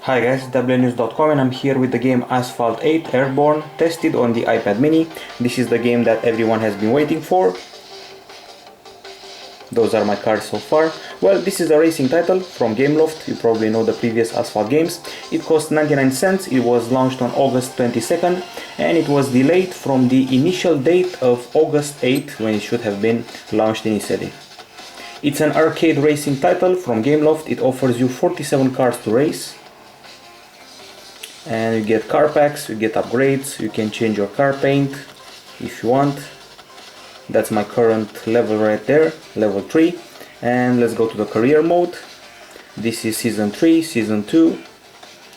Hi guys, Tablet-News.com, and I'm here with the game Asphalt 8 Airborne, tested on the iPad mini. This is the game that everyone has been waiting for. Those are my cars so far. Well, this is a racing title from Gameloft. You probably know the previous Asphalt games. It cost 99 cents, it was launched on August 22nd, and it was delayed from the initial date of August 8, when it should have been launched initially. It's an arcade racing title from Gameloft. It offers you 47 cars to race. And you get car packs, you get upgrades, you can change your car paint if you want. That's my current level right there, level 3. And let's go to the career mode. This is season 3, season 2.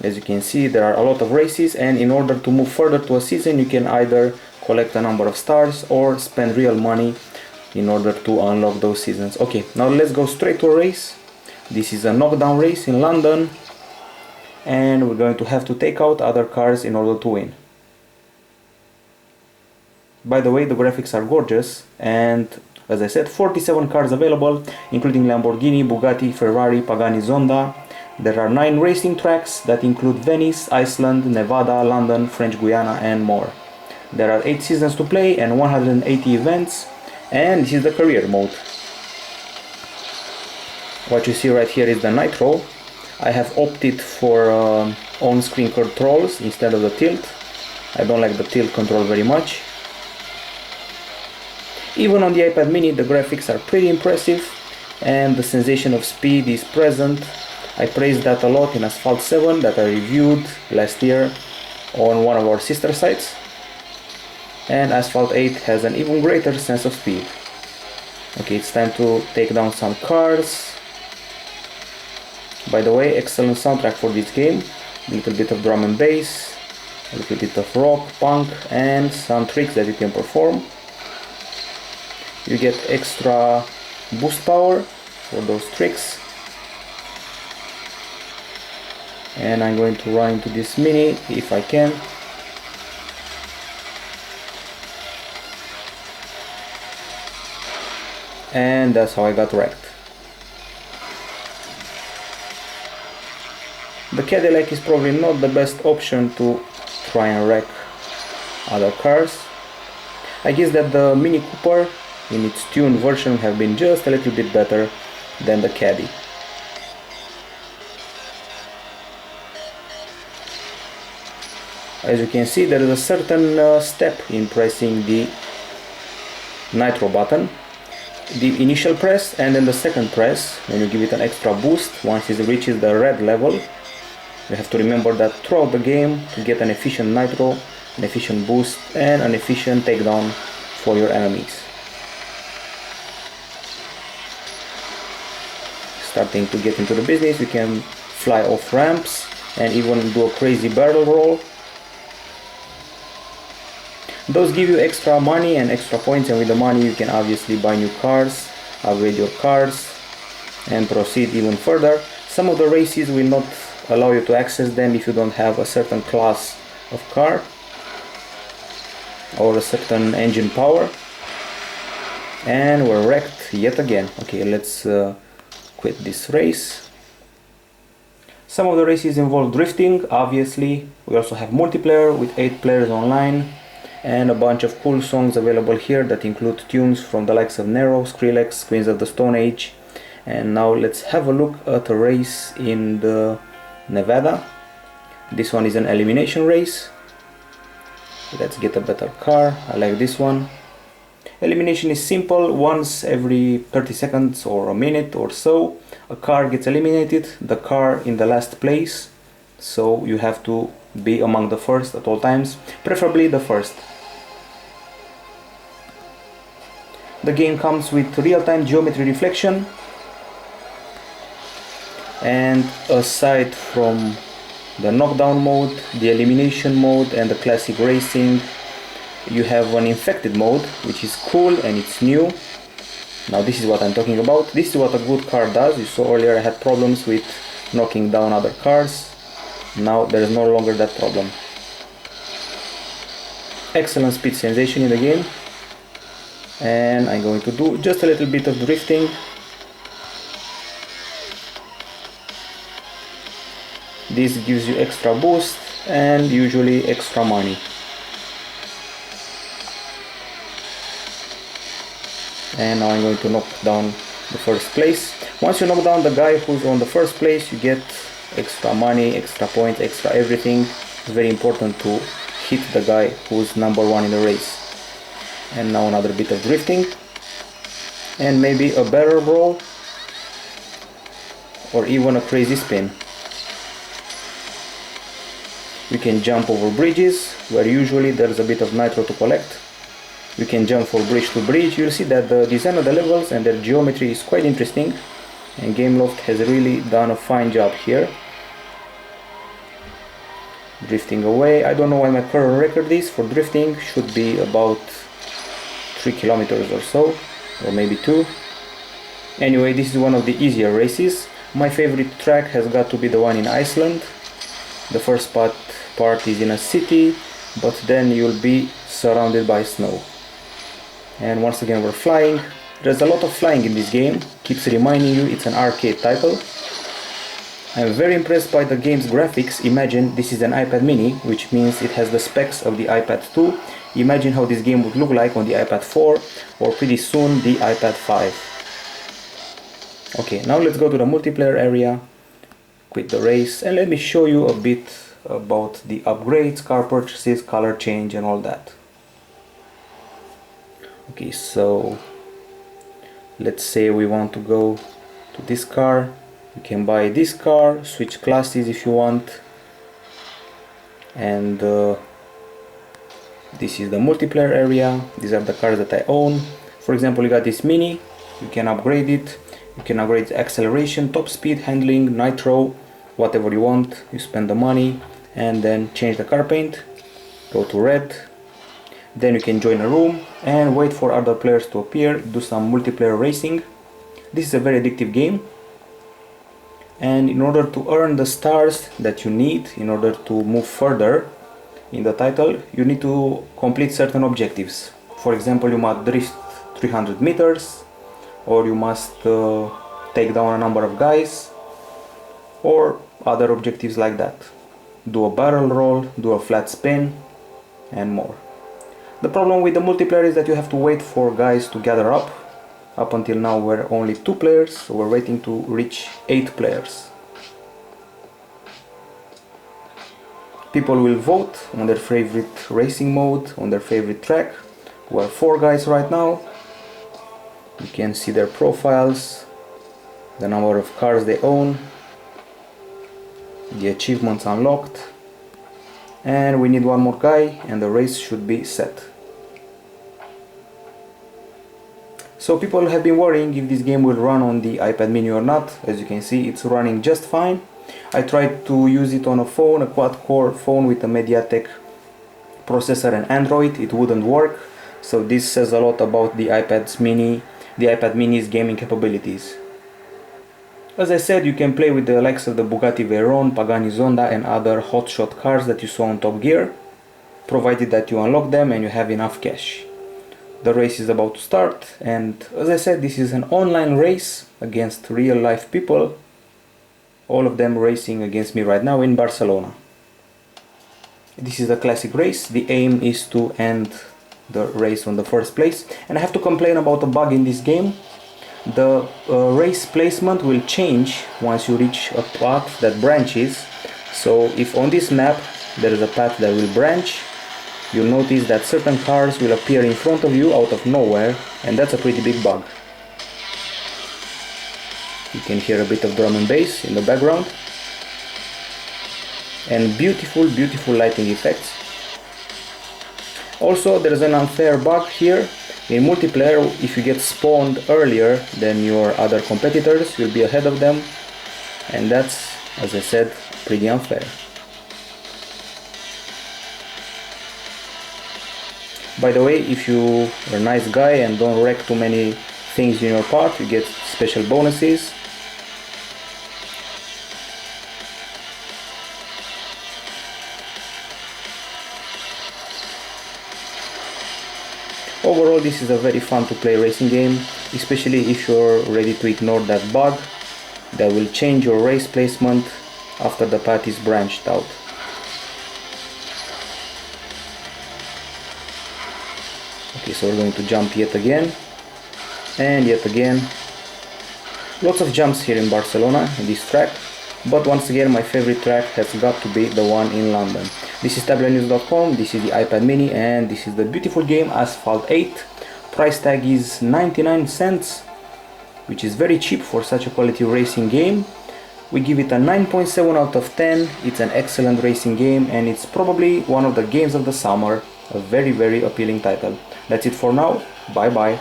As you can see, there are a lot of races, and in order to move further to a season, you can either collect a number of stars or spend real money in order to unlock those seasons. Okay, now let's go straight to a race. This is a knockdown race in London, and we're going to have to take out other cars in order to win. By the way, the graphics are gorgeous, and as I said, 47 cars available, including Lamborghini, Bugatti, Ferrari, Pagani, Zonda. There are 9 racing tracks that include Venice, Iceland, Nevada, London, French Guiana, and more. There are 8 seasons to play and 180 events, and this is the career mode. What you see right here is the Nitro. I have opted for on-screen controls instead of the tilt. I don't like the tilt control very much. Even on the iPad mini, the graphics are pretty impressive, and the sensation of speed is present. I praised that a lot in Asphalt 7 that I reviewed last year on one of our sister sites. And Asphalt 8 has an even greater sense of speed. Okay, it's time to take down some cars. By the way, excellent soundtrack for this game. A little bit of drum and bass, a little bit of rock, punk, and some tricks that you can perform. You get extra boost power for those tricks. And I'm going to run into this mini if I can. And that's how I got wrecked. The Cadillac is probably not the best option to try and wreck other cars. I guess that the Mini Cooper in its tuned version have been just a little bit better than the Caddy. As you can see, there is a certain step in pressing the Nitro button. The initial press and then the second press, when you give it an extra boost once it reaches the red level. You have to remember that throughout the game to get an efficient nitro, an efficient boost, and an efficient takedown for your enemies. Starting to get into the business, you can fly off ramps and even do a crazy barrel roll. Those give you extra money and extra points, and with the money you can obviously buy new cars, upgrade your cars, and proceed even further. Some of the races will not allow you to access them if you don't have a certain class of car or a certain engine power. And we're wrecked yet again. Okay, let's quit this race. Some of the races involve drifting, obviously. We also have multiplayer with 8 players online, and a bunch of cool songs available here that include tunes from the likes of Nero, Skrillex, Queens of the Stone Age. And now let's have a look at a race in the Nevada. This one is an elimination race. Let's get a better car. I like this one. Elimination is simple. Once every 30 seconds or a minute or so, a car gets eliminated, the car in the last place. So you have to be among the first at all times, preferably the first. The game comes with real-time geometry reflection. And aside from the knockdown mode, the elimination mode, and the classic racing, you have an infected mode, which is cool and it's new. Now this is what I'm talking about. This is what a good car does. You saw earlier I had problems with knocking down other cars. Now there is no longer that problem. Excellent speed sensation in the game. And I'm going to do just a little bit of drifting. This gives you extra boost and usually extra money. And now I'm going to knock down the first place. Once you knock down the guy who's on the first place, you get extra money, extra points, extra everything. It's very important to hit the guy who's number one in the race. And now another bit of drifting, and maybe a barrel roll or even a crazy spin. You can jump over bridges where usually there's a bit of nitro to collect. You can jump from bridge to bridge. You'll see that the design of the levels and their geometry is quite interesting, and Gameloft has really done a fine job here. Drifting away. I don't know what my current record is for drifting. Should be about 3 kilometers or so, or maybe 2. Anyway, this is one of the easier races. My favorite track has got to be the one in Iceland. The first part is in a city, but then you'll be surrounded by snow. And once again we're flying. There's a lot of flying in this game. Keeps reminding you it's an arcade title. I'm very impressed by the game's graphics. Imagine this is an iPad mini, which means it has the specs of the iPad 2. Imagine how this game would look like on the iPad 4 or pretty soon the iPad 5. Okay, now let's go to the multiplayer area, quit the race, and let me show you a bit about the upgrades, car purchases, color change and all that. Okay, so let's say we want to go to this car. You can buy this car, switch classes if you want, and this is the multiplayer area. These are the cars that I own. For example, you got this Mini, you can upgrade it. You can upgrade acceleration, top speed, handling, nitro, whatever you want. You spend the money and then change the car paint, go to red. Then you can join a room and wait for other players to appear, do some multiplayer racing. This is a very addictive game. And in order to earn the stars that you need, in order to move further in the title, you need to complete certain objectives. For example, you must drift 300 meters, or you must take down a number of guys, or other objectives like that. Do a barrel roll, do a flat spin, and more. The problem with the multiplayer is that you have to wait for guys to gather up. Up until now we're only 2 players, so we're waiting to reach 8 players. People will vote on their favorite racing mode, on their favorite track. We're 4 guys right now. You can see their profiles, the number of cars they own, the achievements unlocked, and we need one more guy and the race should be set. So people have been worrying if this game will run on the iPad mini or not. As you can see, it's running just fine. I tried to use it on a phone, a quad-core phone with a MediaTek processor and Android. It wouldn't work. So this says a lot about the iPad mini's gaming capabilities. As I said, you can play with the likes of the Bugatti Veyron, Pagani Zonda and other hotshot cars that you saw on Top Gear, provided that you unlock them and you have enough cash. The race is about to start, and as I said, this is an online race against real life people, all of them racing against me right now in Barcelona. This is a classic race. The aim is to end the race on the first place, and I have to complain about a bug in this game. The race placement will change once you reach a path that branches. So if on this map there is a path that will branch, you'll notice that certain cars will appear in front of you out of nowhere, and that's a pretty big bug. You can hear a bit of drum and bass in the background, and beautiful, beautiful lighting effects. Also, there's an unfair bug here. In multiplayer, if you get spawned earlier than your other competitors, you'll be ahead of them, and that's, as I said, pretty unfair. By the way, if you are a nice guy and don't wreck too many things in your path, you get special bonuses. Overall, this is a very fun to play racing game, especially if you're ready to ignore that bug that will change your race placement after the path is branched out. Okay, so we're going to jump yet again and yet again. Lots of jumps here in Barcelona in this track, but once again my favorite track has got to be the one in London. This is Tablet-News.com, this is the iPad mini, and this is the beautiful game Asphalt 8. Price tag is 99 cents, which is very cheap for such a quality racing game. We give it a 9.7 out of 10. It's an excellent racing game and it's probably one of the games of the summer. A very appealing title. That's it for now. Bye bye.